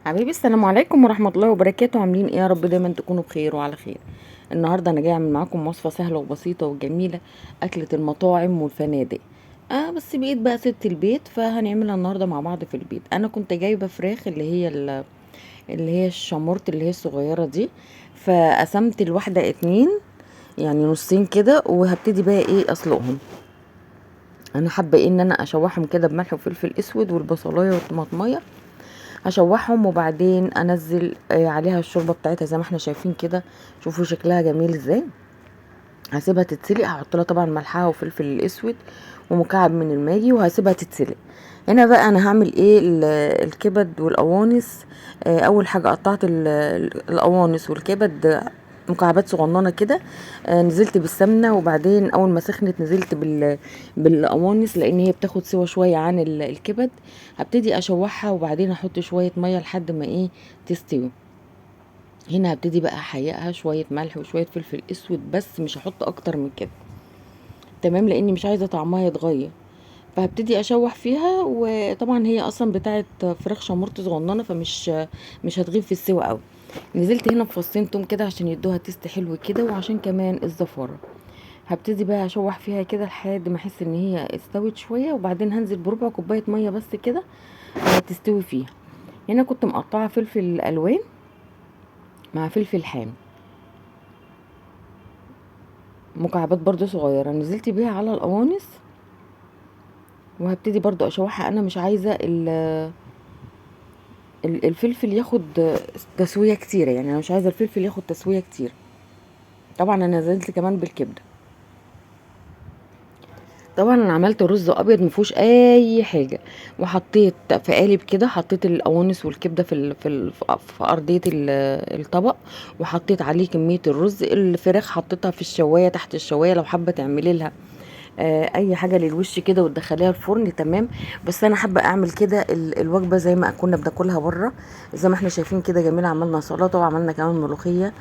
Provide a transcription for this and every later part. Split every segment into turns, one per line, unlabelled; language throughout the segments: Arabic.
حبيبي السلام عليكم ورحمة الله وبركاته. عاملين ايه؟ يا رب دايما تكونوا بخير وعلى خير. النهاردة انا جاي اعمل معاكم وصفة سهلة وبسيطة وجميلة، اكلة المطاعم والفنادق. بس بقيت بقى ست البيت، فهنعملها النهاردة مع بعض في البيت. انا كنت جايبة فراخ اللي هي الشامورت اللي هي الصغيرة دي، فقسمت الواحدة اتنين، يعني نصين كده، وهبتدي بقى ايه اسلقهم. انا حابة ان انا اشوحهم كده بملح وفلفل اسود والبصلاية والطماطمية، هشوحهم وبعدين انزل عليها الشوربه بتاعتها زي ما احنا شايفين كده. شوفوا شكلها جميل ازاي. هسيبها تتسلق، هحط لها طبعا ملحها وفلفل الاسود ومكعب من الماجي وهسيبها تتسلق. هنا بقى انا هعمل ايه الكبد والقوانص. اول حاجه قطعت القوانص والكبد مكعبات صغننه كده. نزلت بالسمنه، وبعدين اول ما سخنت نزلت بالقوانص، لان هي بتاخد سوا شويه عن الكبد. هبتدي اشوحها وبعدين احط شويه ميه لحد ما ايه تستوي. هنا هبتدي بقى احيقها شويه ملح وشويه فلفل اسود، بس مش هحط اكتر من كده، تمام، لاني مش عايزه طعمها يتغير. فهبتدي اشوح فيها، وطبعا هي اصلا بتاعت فراخ شامورت صغننه، مش هتغيب في السوا قوي. نزلت هنا بفصين توم كده عشان يدوها تيست حلو كده، وعشان كمان الزفاره. هبتدي بقى اشوح فيها كده لحد ما احس ان هي استوت شويه، وبعدين هنزل بربع كوبايه ميه بس كده تستوي فيها. هنا كنت مقطعه فلفل الوان مع فلفل حامي، مكعبات برضو صغيره، نزلت بيها على القوانص. وهبتدي برضو اشوحها. انا مش عايزه الفلفل ياخد تسويه كتيره، يعني انا مش عايزه الفلفل ياخد تسويه كتير. طبعا انا نزلت كمان بالكبده. طبعا انا عملت رز ابيض مفيهوش اي حاجه، وحطيت في قالب كده، حطيت القوانص والكبده في ارضيه الطبق، وحطيت عليه كميه الرز. الفراخ حطيتها في الشوايه تحت الشوايه، لو حابه تعملي لها اي حاجه للوش كده وتدخليها الفرن، تمام. بس انا حابه اعمل كده الوجبه زي ما كنا بناكلها بره، زي ما احنا شايفين كده جميله. عملنا سلطه وعملنا كمان ملوخيه،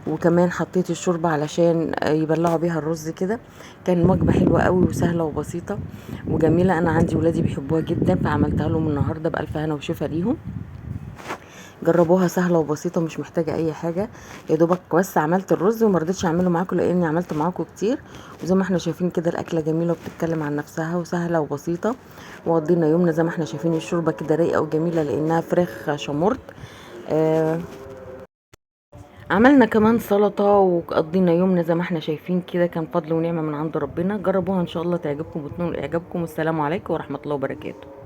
وكمان حطيت الشوربه علشان يبلعوا بيها الرز كده. كان وجبه حلوه قوي وسهله وبسيطه وجميله. انا عندي ولادي بيحبوها جدا، فعملتها لهم النهارده بالف هنا وشفا ليهم. جربوها، سهله وبسيطه، مش محتاجه اي حاجه. يا دوبك بس عملت الرز وما رضيتش اعمله معاكم لاني عملت معاكم كتير. وزي ما احنا شايفين كده الاكله جميله وبتتكلم عن نفسها وسهله وبسيطه. وقضينا يومنا زي ما احنا شايفين، الشوربه كده رايقه وجميله لانها فراخ شمرت. آه عملنا كمان سلطه وقضينا يومنا زي ما احنا شايفين كده. كان فضل ونعمه من عند ربنا. جربوها ان شاء الله تعجبكم وتنول اعجابكم. والسلام عليكم ورحمه الله وبركاته.